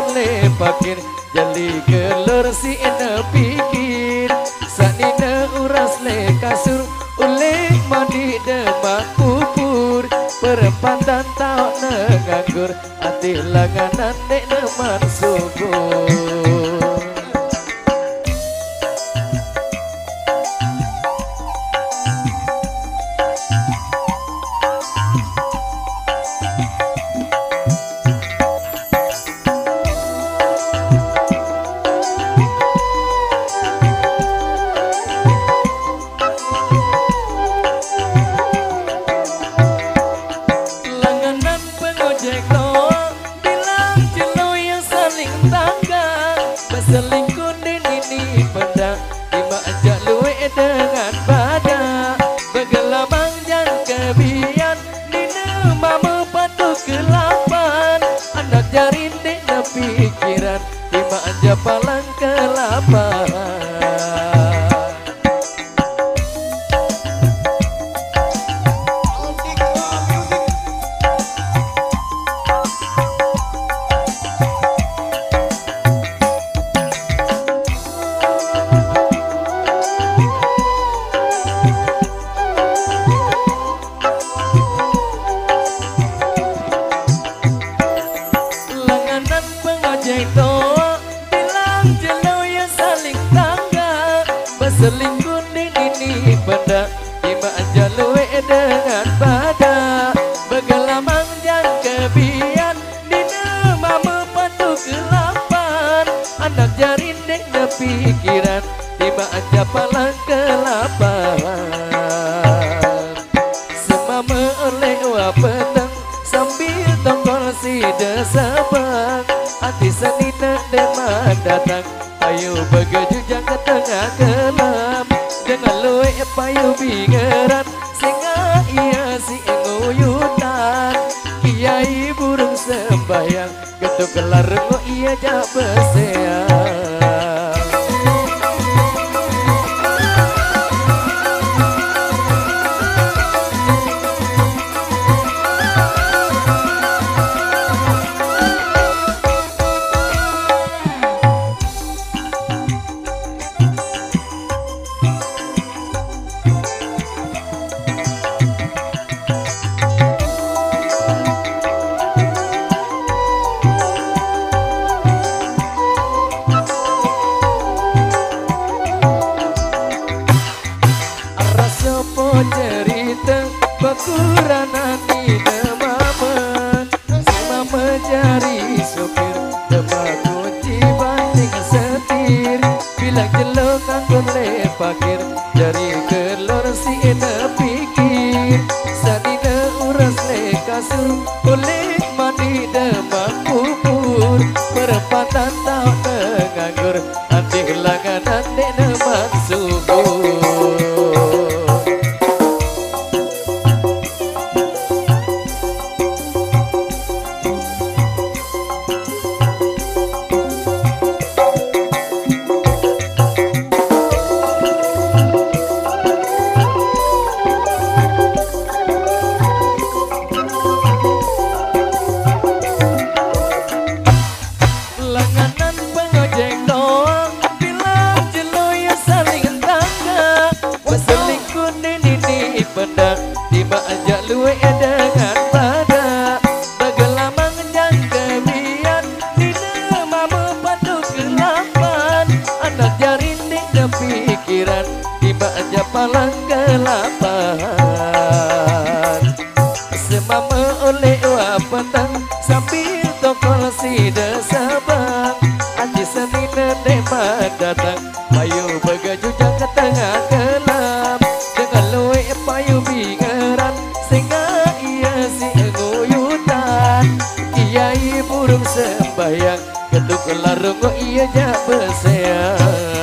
nganggur lepakir jali kelor si ena pikir sanina uras le kasur ulek mandi demak pupur perempatan tau nganggur hati langanan dek neman subur. Selingkuh ini pedang Ima ajak luwe dengan badak Bergelamang dan kebian Nina mama patuh kelapan Anak jarin dek na pikiran Ima ajak palang kelapan. Selingkuh ini pada Ima aja luwe dengan badak Bergelamang dan kebian Nina mama patuh kelapan Anak jarin dek na pikiran Ima aja palang kelapan. Semama oleh wapetang Sambil tongkol si desabang Hati senina demak datang Ayo bergejujang ke tengah kelam Dengan luwe payu bingeran Sehingga ia si nguyutan Kiai burung sembayang Ketuk kelar rengu ia jak berseang. Cerita bakuranan di demaman Semama jari sopir Demak kunci banting setir Bilang jelok nganggur lepakir Jari kelor si ena pikir Sanina uras le kasur Oleh mandi demak pupur Perempatan tau nganggur Hati langanan dek nemak subur. Ima ajak luwe dengan badak Bergelamang dan kebian Nina mama patuh kelapan Anak jarin dek na pikiran Ima ajak palang kelapan. Semama oleh wapetang Sambil tokol si desabang Hati senina demak datang Payu bergejujang ke tengah kelam Dengan luwe payu bingeran Sehingga ia si nguyutan Kiai burung sembayang Ketuk larung ia jak berseang.